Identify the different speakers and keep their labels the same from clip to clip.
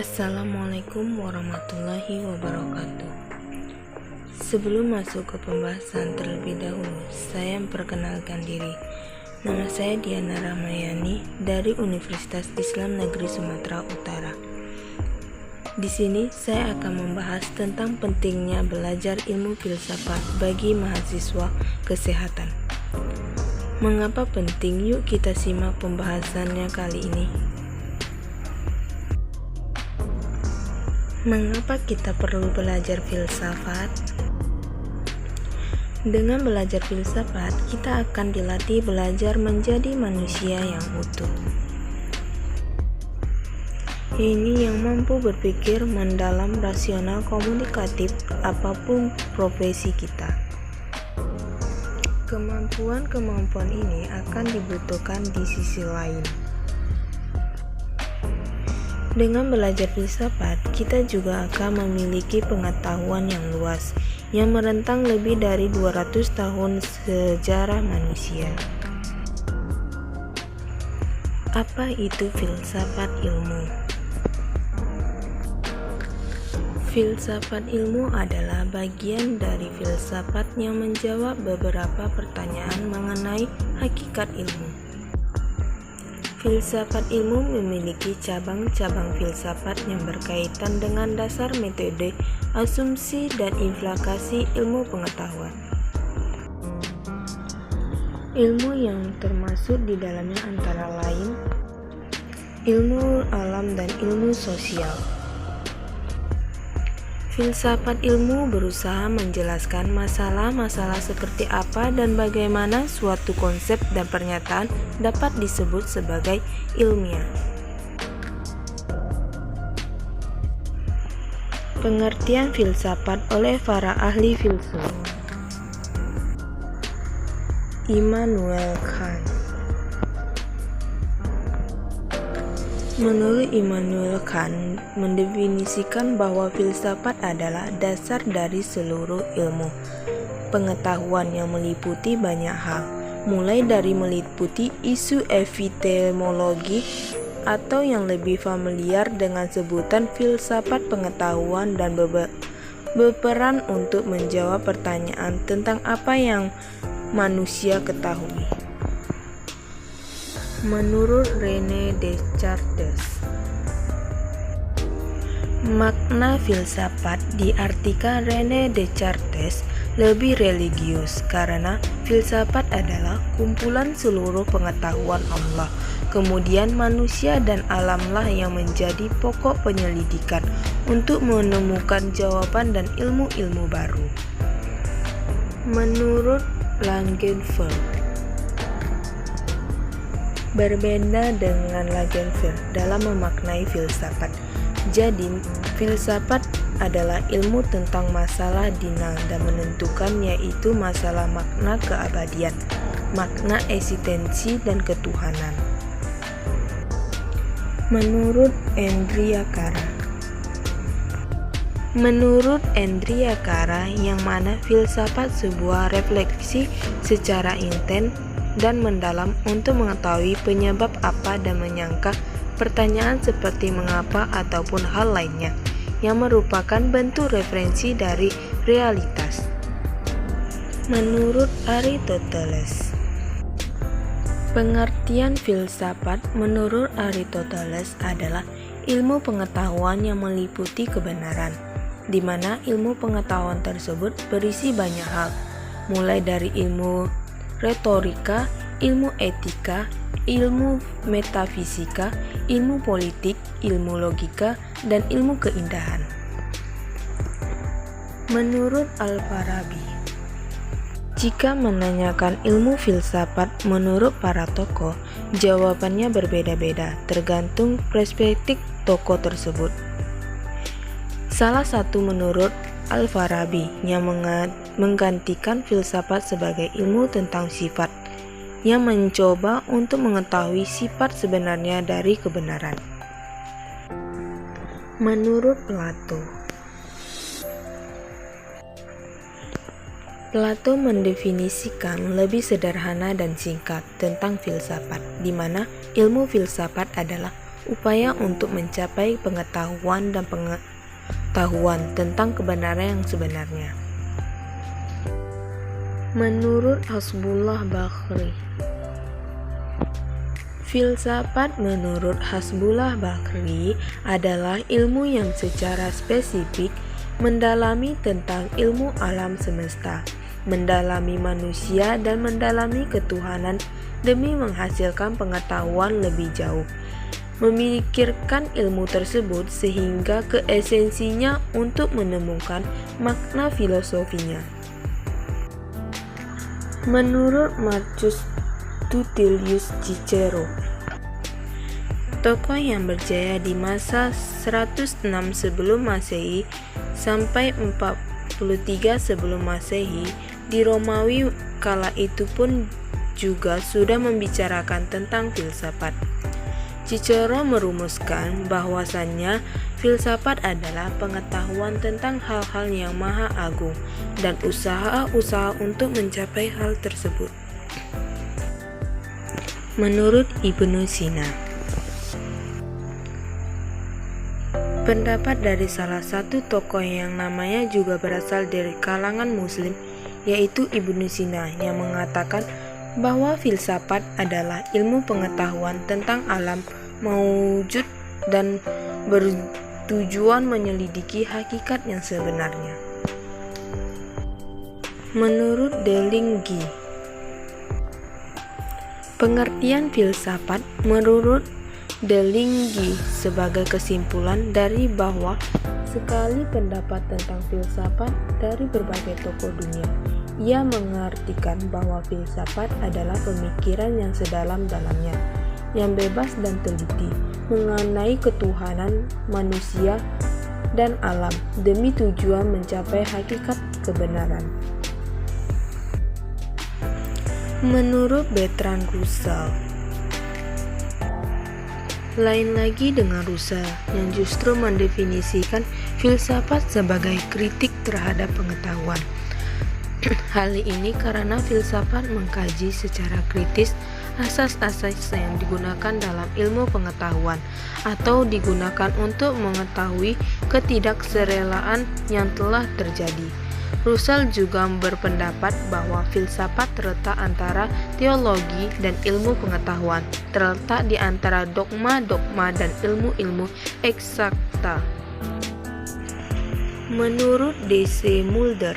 Speaker 1: Assalamualaikum warahmatullahi wabarakatuh. Sebelum masuk ke pembahasan terlebih dahulu, saya memperkenalkan diri. Nama saya Diana Ramayani dari Universitas Islam Negeri Sumatera Utara. Di sini saya akan membahas tentang pentingnya belajar ilmu filsafat bagi mahasiswa kesehatan. Mengapa penting? Yuk kita simak pembahasannya kali ini. Mengapa kita perlu belajar filsafat? Dengan belajar filsafat, kita akan dilatih belajar menjadi manusia yang utuh. Ini yang mampu berpikir mendalam, rasional, komunikatif, apapun profesi kita. Kemampuan ini akan dibutuhkan di sisi lain. Dengan belajar filsafat, kita juga akan memiliki pengetahuan yang luas, yang merentang lebih dari 200 tahun sejarah manusia. Apa itu filsafat ilmu? Filsafat ilmu adalah bagian dari filsafat yang menjawab beberapa pertanyaan mengenai hakikat ilmu. Filsafat ilmu memiliki cabang-cabang filsafat yang berkaitan dengan dasar metode, asumsi, dan implikasi ilmu pengetahuan. Ilmu yang termasuk di dalamnya antara lain ilmu alam dan ilmu sosial. Filsafat ilmu berusaha menjelaskan masalah-masalah seperti apa dan bagaimana suatu konsep dan pernyataan dapat disebut sebagai ilmiah. Pengertian filsafat oleh para ahli filsuf. Immanuel Kant. Menurut Immanuel Kant, mendefinisikan bahwa filsafat adalah dasar dari seluruh ilmu pengetahuan yang meliputi banyak hal, mulai dari meliputi isu epistemologi atau yang lebih familiar dengan sebutan filsafat pengetahuan dan berperan untuk menjawab pertanyaan tentang apa yang manusia ketahui. Menurut René Descartes, makna filsafat diartikan René Descartes lebih religius karena filsafat adalah kumpulan seluruh pengetahuan Allah. Kemudian manusia dan alamlah yang menjadi pokok penyelidikan untuk menemukan jawaban dan ilmu-ilmu baru. Menurut Langenfeld, berbeda dengan Langenfeld dalam memaknai filsafat. Jadi, filsafat adalah ilmu tentang masalah dinal dan menentukan, yaitu masalah makna keabadian, makna eksistensi dan ketuhanan. Menurut Andrea Cara, yang mana filsafat sebuah refleksi secara intens dan mendalam untuk mengetahui penyebab apa dan menyangka pertanyaan seperti mengapa ataupun hal lainnya yang merupakan bentuk referensi dari realitas. Menurut Aristoteles, pengertian filsafat menurut Aristoteles adalah ilmu pengetahuan yang meliputi kebenaran, di mana ilmu pengetahuan tersebut berisi banyak hal, mulai dari ilmu retorika, ilmu etika, ilmu metafisika, ilmu politik, ilmu logika, dan ilmu keindahan. Menurut Al-Farabi, jika menanyakan ilmu filsafat menurut para tokoh, jawabannya berbeda-beda tergantung perspektif tokoh tersebut. Salah satu menurut Al-Farabi yang menggantikan filsafat sebagai ilmu tentang sifat, yang mencoba untuk mengetahui sifat sebenarnya dari kebenaran. Menurut Plato mendefinisikan lebih sederhana dan singkat tentang filsafat, di mana ilmu filsafat adalah upaya untuk mencapai pengetahuan dan pengetahuan tentang kebenaran yang sebenarnya. Menurut Hasbullah Bakhri, filsafat menurut Hasbullah Bakhri adalah ilmu yang secara spesifik mendalami tentang ilmu alam semesta, mendalami manusia dan mendalami ketuhanan demi menghasilkan pengetahuan lebih jauh, memikirkan ilmu tersebut sehingga ke esensinya untuk menemukan makna filosofinya. Menurut Marcus Tullius Cicero, tokoh yang berjaya di masa 106 sebelum Masehi sampai 43 sebelum Masehi di Romawi kala itu pun juga sudah membicarakan tentang filsafat. Cicero merumuskan bahwasannya filsafat adalah pengetahuan tentang hal-hal yang maha agung dan usaha-usaha untuk mencapai hal tersebut. Menurut Ibnu Sina, pendapat dari salah satu tokoh yang namanya juga berasal dari kalangan muslim, yaitu Ibnu Sina, yang mengatakan bahwa filsafat adalah ilmu pengetahuan tentang alam maujud dan bertujuan menyelidiki hakikat yang sebenarnya. Menurut Delinghi, pengertian filsafat menurut Delinghi sebagai kesimpulan dari bahwa sekali pendapat tentang filsafat dari berbagai tokoh dunia. Ia mengartikan bahwa filsafat adalah pemikiran yang sedalam-dalamnya, yang bebas dan teliti mengenai ketuhanan manusia dan alam demi tujuan mencapai hakikat kebenaran. Menurut Bertrand Russell, lain lagi dengan Russell yang justru mendefinisikan filsafat sebagai kritik terhadap pengetahuan. Hal ini karena filsafat mengkaji secara kritis asas-asas yang digunakan dalam ilmu pengetahuan atau digunakan untuk mengetahui ketidakserelaan yang telah terjadi. Russell juga berpendapat bahwa filsafat terletak antara teologi dan ilmu pengetahuan, terletak di antara dogma-dogma dan ilmu-ilmu eksakta. Menurut D.C. Mulder,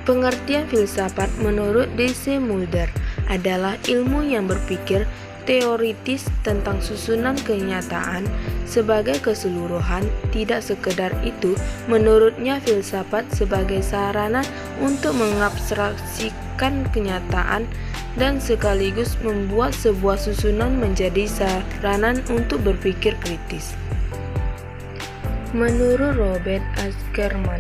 Speaker 1: pengertian filsafat menurut D.C. Mulder adalah ilmu yang berpikir teoritis tentang susunan kenyataan sebagai keseluruhan. Tidak sekedar itu, menurutnya filsafat sebagai sarana untuk mengabstraksikan kenyataan dan sekaligus membuat sebuah susunan menjadi sarana untuk berpikir kritis. Menurut Robert Ackerman,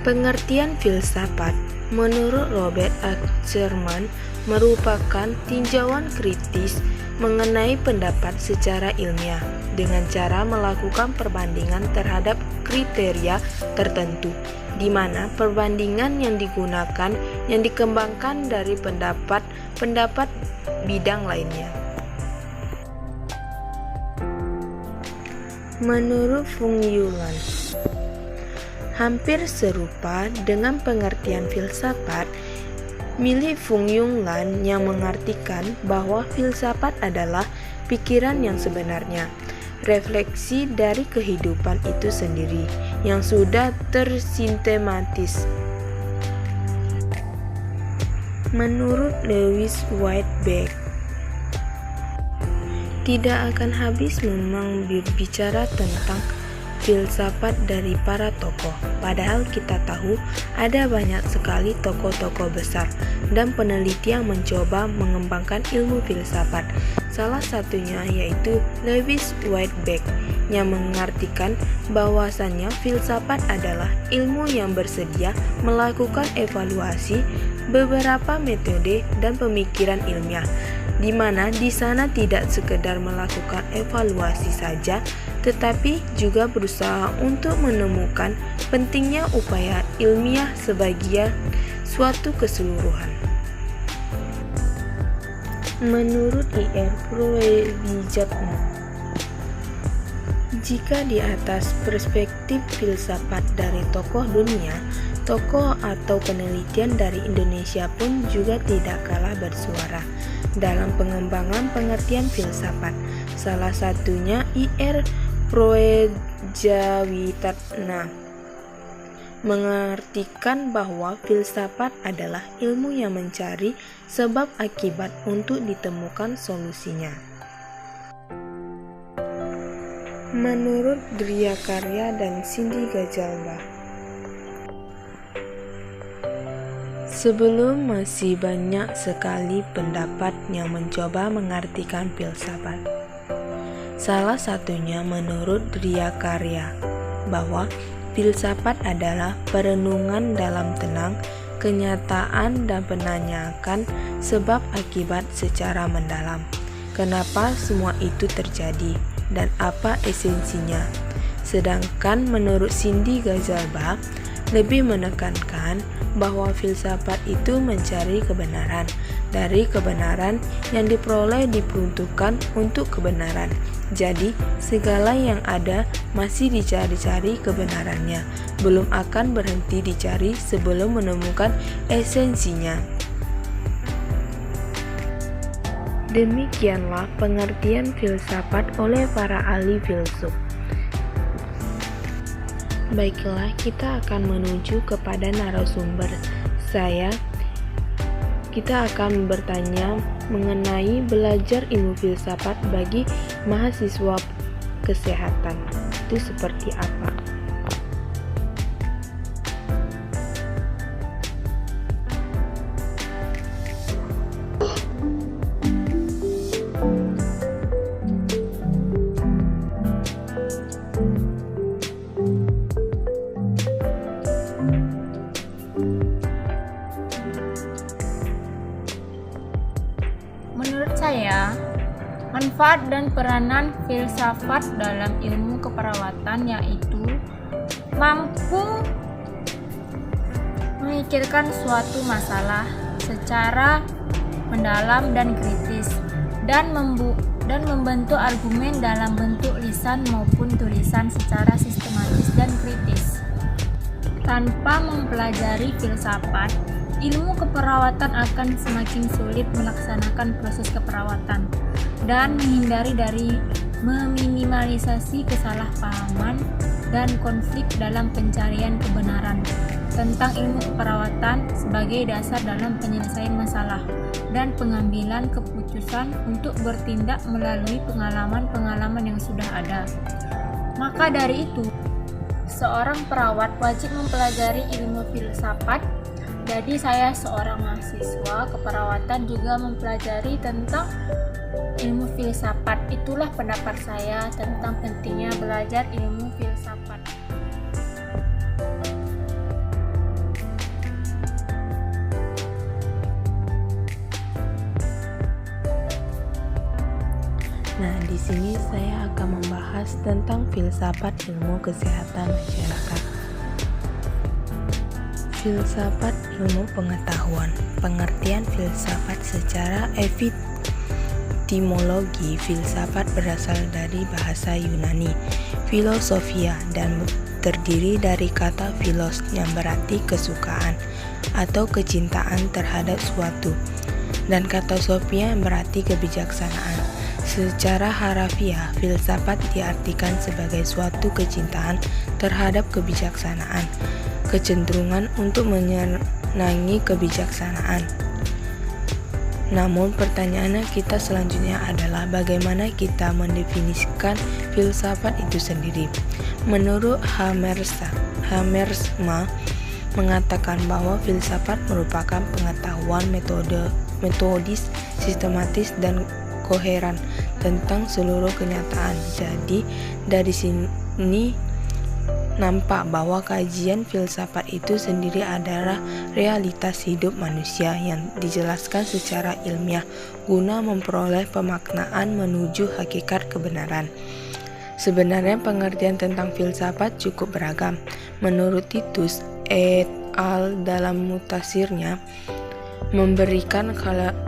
Speaker 1: pengertian filsafat menurut Robert Ackerman merupakan tinjauan kritis mengenai pendapat secara ilmiah dengan cara melakukan perbandingan terhadap kriteria tertentu, di mana perbandingan yang digunakan yang dikembangkan dari pendapat bidang lainnya. Menurut Fung Yulan, hampir serupa dengan pengertian filsafat milik Fung Yulan yang mengartikan bahwa filsafat adalah pikiran yang sebenarnya, refleksi dari kehidupan itu sendiri yang sudah tersistematis. Menurut Lewis Whitebeck, tidak akan habis memang berbicara tentang filsafat dari para tokoh, padahal kita tahu ada banyak sekali tokoh-tokoh besar dan peneliti yang mencoba mengembangkan ilmu filsafat. Salah satunya yaitu Lewis Whitebeck yang mengartikan bahwasannya filsafat adalah ilmu yang bersedia melakukan evaluasi beberapa metode dan pemikiran ilmiah, di mana di sana tidak sekedar melakukan evaluasi saja, tetapi juga berusaha untuk menemukan pentingnya upaya ilmiah sebagai suatu keseluruhan. Menurut I.R. Proewijatno, jika di atas perspektif filsafat dari tokoh dunia, tokoh atau penelitian dari Indonesia pun juga tidak kalah bersuara dalam pengembangan pengertian filsafat. Salah satunya I.R. Proewijatno mengartikan bahwa filsafat adalah ilmu yang mencari sebab akibat untuk ditemukan solusinya. Menurut Dria Karya dan Cindy Gajalba, sebelum masih banyak sekali pendapat yang mencoba mengartikan filsafat. Salah satunya menurut Dria Karya bahwa filsafat adalah perenungan dalam tenang, kenyataan dan penanyakan sebab akibat secara mendalam. Kenapa semua itu terjadi dan apa esensinya? Sedangkan menurut Cindy Gajalba lebih menekankan bahwa filsafat itu mencari kebenaran. Dari kebenaran yang diperoleh diperuntukkan untuk kebenaran. Jadi, segala yang ada masih dicari-cari kebenarannya, belum akan berhenti dicari sebelum menemukan esensinya. Demikianlah pengertian filsafat oleh para ahli filsuf. Baiklah, kita akan menuju kepada narasumber saya. Kita akan bertanya mengenai belajar ilmu filsafat bagi mahasiswa kesehatan. Itu seperti apa?
Speaker 2: Menurut saya, manfaat dan peranan filsafat dalam ilmu keperawatan yaitu mampu memikirkan suatu masalah secara mendalam dan kritis dan membentuk argumen dalam bentuk lisan maupun tulisan secara sistematis dan kritis. Tanpa mempelajari filsafat, ilmu keperawatan akan semakin sulit melaksanakan proses keperawatan dan menghindari dari meminimalisasi kesalahpahaman dan konflik dalam pencarian kebenaran tentang ilmu keperawatan sebagai dasar dalam penyelesaian masalah dan pengambilan keputusan untuk bertindak melalui pengalaman-pengalaman yang sudah ada. Maka dari itu, seorang perawat wajib mempelajari ilmu filsafat. Jadi saya seorang mahasiswa keperawatan juga mempelajari tentang ilmu filsafat. Itulah pendapat saya tentang pentingnya belajar ilmu filsafat.
Speaker 1: Nah, di sini saya akan membahas tentang filsafat ilmu kesehatan masyarakat. Filsafat ilmu pengetahuan. Pengertian filsafat secara epistemologi. Filsafat berasal dari bahasa Yunani, filosofia, dan terdiri dari kata philos yang berarti kesukaan atau kecintaan terhadap suatu, dan kata sophia yang berarti kebijaksanaan. Secara harafiah, filsafat diartikan sebagai suatu kecintaan terhadap kebijaksanaan, kecenderungan untuk menyenangi kebijaksanaan. Namun pertanyaannya kita selanjutnya adalah bagaimana kita mendefinisikan filsafat itu sendiri. Menurut Hammersma mengatakan bahwa filsafat merupakan pengetahuan metodis, sistematis, dan koheren tentang seluruh kenyataan. Jadi dari sini nampak bahwa kajian filsafat itu sendiri adalah realitas hidup manusia yang dijelaskan secara ilmiah guna memperoleh pemaknaan menuju hakikat kebenaran. Sebenarnya pengertian tentang filsafat cukup beragam. Menurut Titus et al. Dalam mutasirnya, memberikan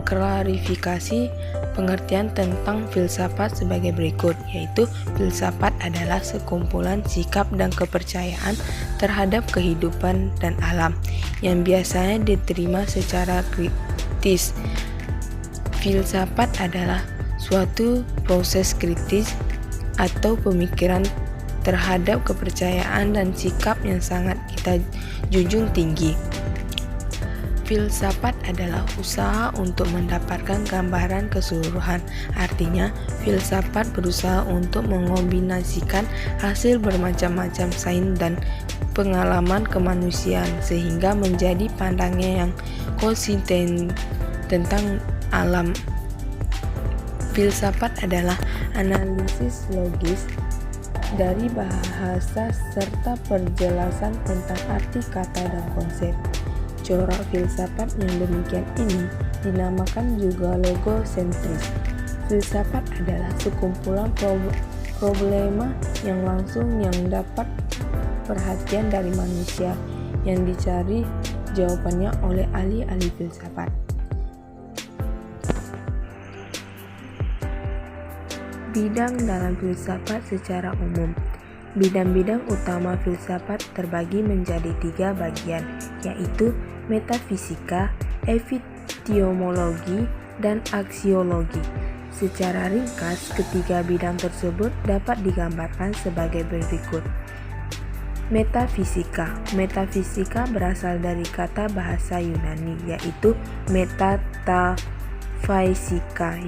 Speaker 1: klarifikasi pengertian tentang filsafat sebagai berikut, yaitu filsafat adalah sekumpulan sikap dan kepercayaan terhadap kehidupan dan alam yang biasanya diterima secara kritis. Filsafat adalah suatu proses kritis atau pemikiran terhadap kepercayaan dan sikap yang sangat kita junjung tinggi. Filsafat adalah usaha untuk mendapatkan gambaran keseluruhan. Artinya, filsafat berusaha untuk mengombinasikan hasil bermacam-macam sains dan pengalaman kemanusiaan sehingga menjadi pandangan yang konsisten tentang alam. Filsafat adalah analisis logis dari bahasa serta perjelasan tentang arti kata dan konsep. Corak filsafat yang demikian ini dinamakan juga logosentris. Filsafat adalah sekumpulan problema yang langsung yang dapat perhatian dari manusia yang dicari jawabannya oleh ahli-ahli filsafat. Bidang dalam filsafat secara umum. Bidang-bidang utama filsafat terbagi menjadi 3 bagian, yaitu metafisika, epistemologi, dan aksiologi. Secara ringkas, ketiga bidang tersebut dapat digambarkan sebagai berikut. Metafisika. Metafisika berasal dari kata bahasa Yunani, yaitu metaphaisika,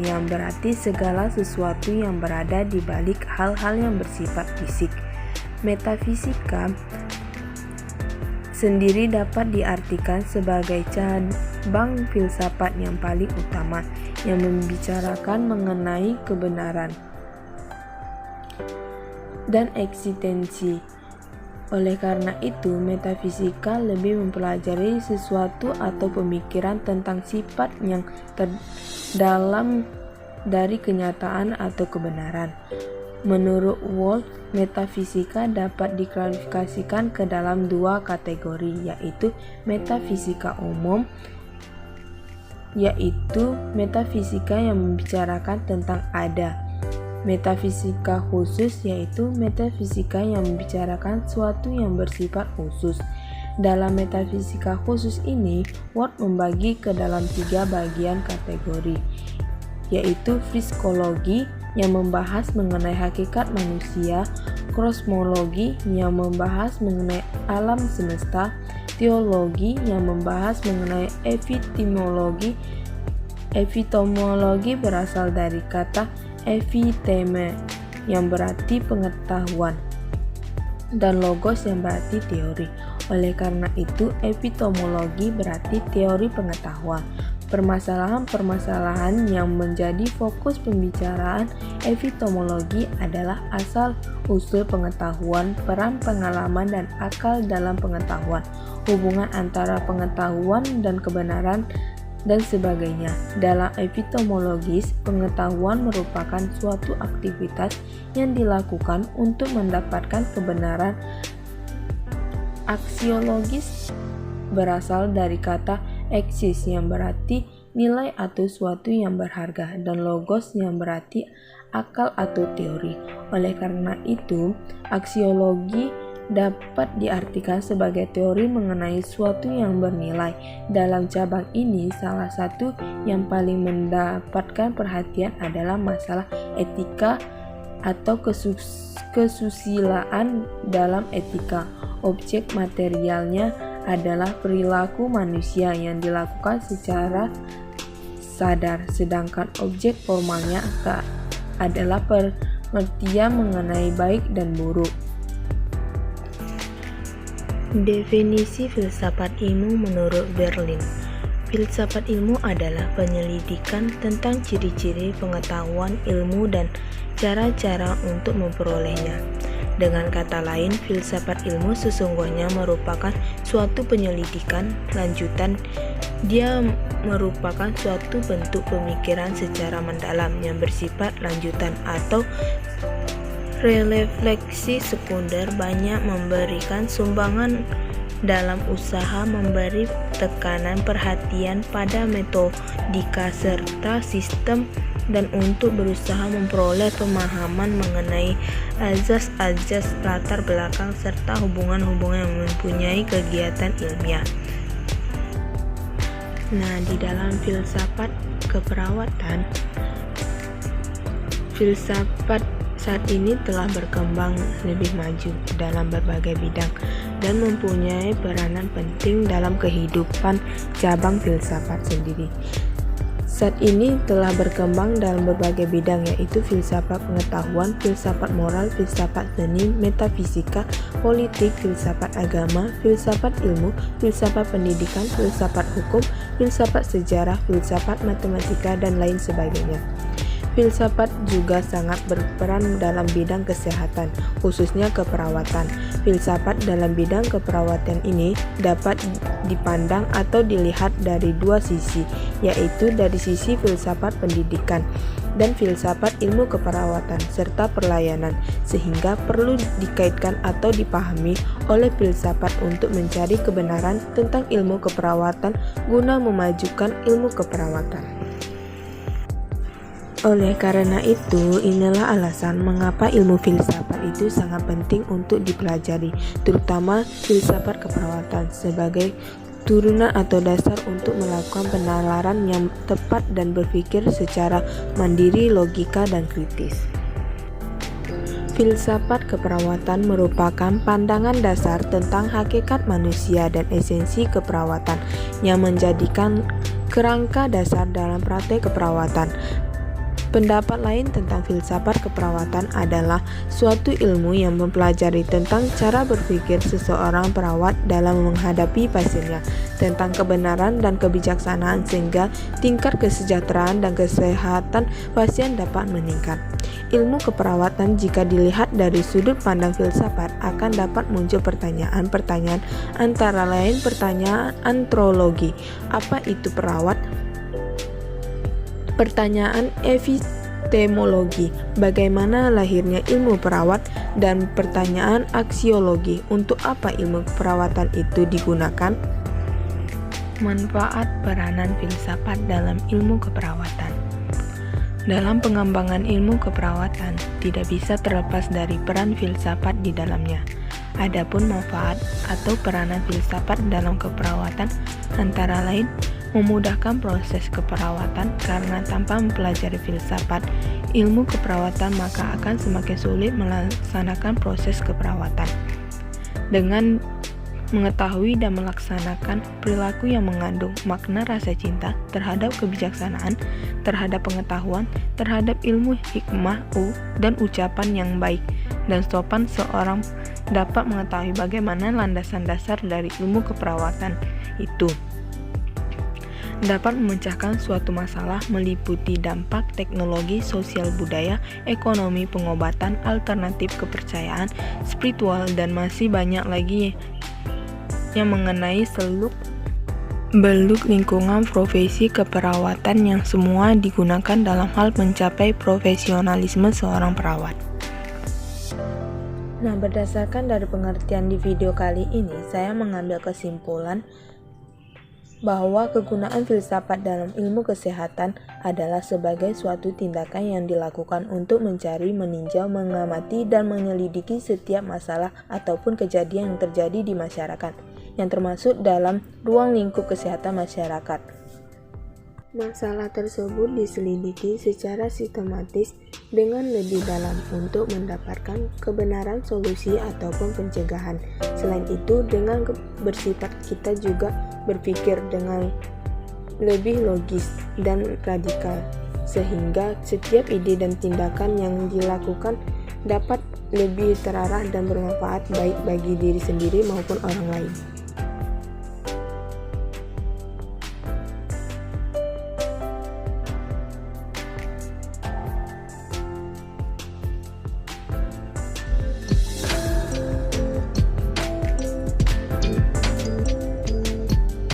Speaker 1: yang berarti segala sesuatu yang berada di balik hal-hal yang bersifat fisik. Metafisika sendiri dapat diartikan sebagai cabang filsafat yang paling utama yang membicarakan mengenai kebenaran dan eksistensi. Oleh karena itu, metafisika lebih mempelajari sesuatu atau pemikiran tentang sifat yang terdalam dari kenyataan atau kebenaran. Menurut Wolff, metafisika dapat diklasifikasikan ke dalam 2 kategori, yaitu metafisika umum, yaitu metafisika yang membicarakan tentang ada. Metafisika khusus, yaitu metafisika yang membicarakan sesuatu yang bersifat khusus. Dalam metafisika khusus ini, Wolff membagi ke dalam 3 bagian kategori, yaitu psikologi yang membahas mengenai hakikat manusia, kosmologi yang membahas mengenai alam semesta, teologi yang membahas mengenai epistemologi. Epistemologi berasal dari kata episteme yang berarti pengetahuan dan logos yang berarti teori. Oleh karena itu, epistemologi berarti teori pengetahuan. Permasalahan-permasalahan yang menjadi fokus pembicaraan epistemologi adalah asal-usul pengetahuan, peran pengalaman dan akal dalam pengetahuan, hubungan antara pengetahuan dan kebenaran, dan sebagainya. Dalam epistemologis, pengetahuan merupakan suatu aktivitas yang dilakukan untuk mendapatkan kebenaran. Aksiologis berasal dari kata eksis yang berarti nilai atau suatu yang berharga, dan logos yang berarti akal atau teori. Oleh karena itu, aksiologi dapat diartikan sebagai teori mengenai suatu yang bernilai. Dalam cabang ini, salah satu yang paling mendapatkan perhatian adalah masalah etika atau kesusilaan. Dalam etika, objek materialnya adalah perilaku manusia yang dilakukan secara sadar, sedangkan objek formalnya adalah pengertian mengenai baik dan buruk. Definisi filsafat ilmu menurut Berlin. Filsafat ilmu adalah penyelidikan tentang ciri-ciri pengetahuan ilmu dan cara-cara untuk memperolehnya. Dengan kata lain, filsafat ilmu sesungguhnya merupakan suatu penyelidikan lanjutan. Dia merupakan suatu bentuk pemikiran secara mendalam yang bersifat lanjutan atau refleksi sekunder, banyak memberikan sumbangan dalam usaha memberi tekanan perhatian pada metodika serta sistem dan untuk berusaha memperoleh pemahaman mengenai azas-azas latar belakang serta hubungan-hubungan yang mempunyai kegiatan ilmiah. Nah, di dalam filsafat keperawatan, filsafat saat ini telah berkembang lebih maju dalam berbagai bidang dan mempunyai peranan penting dalam kehidupan cabang filsafat sendiri. Saat ini telah berkembang dalam berbagai bidang, yaitu filsafat pengetahuan, filsafat moral, filsafat seni, metafisika, politik, filsafat agama, filsafat ilmu, filsafat pendidikan, filsafat hukum, filsafat sejarah, filsafat matematika, dan lain sebagainya. Filsafat juga sangat berperan dalam bidang kesehatan, khususnya keperawatan. Filsafat dalam bidang keperawatan ini dapat dipandang atau dilihat dari dua sisi, yaitu dari sisi filsafat pendidikan dan filsafat ilmu keperawatan serta pelayanan, sehingga perlu dikaitkan atau dipahami oleh filsafat untuk mencari kebenaran tentang ilmu keperawatan guna memajukan ilmu keperawatan. Oleh karena itu, inilah alasan mengapa ilmu filsafat itu sangat penting untuk dipelajari, terutama filsafat keperawatan sebagai turunan atau dasar untuk melakukan penalaran yang tepat dan berpikir secara mandiri, logika, dan kritis. Filsafat keperawatan merupakan pandangan dasar tentang hakikat manusia dan esensi keperawatan yang menjadikan kerangka dasar dalam praktek keperawatan. Pendapat lain tentang filsafat keperawatan adalah suatu ilmu yang mempelajari tentang cara berpikir seseorang perawat dalam menghadapi pasiennya, tentang kebenaran dan kebijaksanaan sehingga tingkat kesejahteraan dan kesehatan pasien dapat meningkat. Ilmu keperawatan jika dilihat dari sudut pandang filsafat akan dapat muncul pertanyaan-pertanyaan, antara lain pertanyaan antrologi, apa itu perawat? Pertanyaan epistemologi, bagaimana lahirnya ilmu perawat, dan pertanyaan aksiologi, untuk apa ilmu perawatan itu digunakan? Manfaat peranan filsafat dalam ilmu keperawatan. Dalam pengembangan ilmu keperawatan, tidak bisa terlepas dari peran filsafat di dalamnya. Adapun manfaat atau peranan filsafat dalam keperawatan antara lain memudahkan proses keperawatan, karena tanpa mempelajari filsafat ilmu keperawatan maka akan semakin sulit melaksanakan proses keperawatan. Dengan mengetahui dan melaksanakan perilaku yang mengandung makna rasa cinta terhadap kebijaksanaan, terhadap pengetahuan, terhadap ilmu, hikmah, dan ucapan yang baik dan sopan, seorang dapat mengetahui bagaimana landasan dasar dari ilmu keperawatan itu dapat memecahkan suatu masalah meliputi dampak teknologi, sosial, budaya, ekonomi, pengobatan, alternatif, kepercayaan, spiritual, dan masih banyak lagi yang mengenai seluk-beluk lingkungan profesi keperawatan yang semua digunakan dalam hal mencapai profesionalisme seorang perawat. Nah, berdasarkan dari pengertian di video kali ini, saya mengambil kesimpulan bahwa kegunaan filsafat dalam ilmu kesehatan adalah sebagai suatu tindakan yang dilakukan untuk mencari, meninjau, mengamati, dan menyelidiki setiap masalah ataupun kejadian yang terjadi di masyarakat, yang termasuk dalam ruang lingkup kesehatan masyarakat. Masalah tersebut diselidiki secara sistematis dengan lebih dalam untuk mendapatkan kebenaran solusi ataupun pencegahan. Selain itu, dengan bersifat kita juga berpikir dengan lebih logis dan radikal, sehingga setiap ide dan tindakan yang dilakukan dapat lebih terarah dan bermanfaat baik bagi diri sendiri maupun orang lain.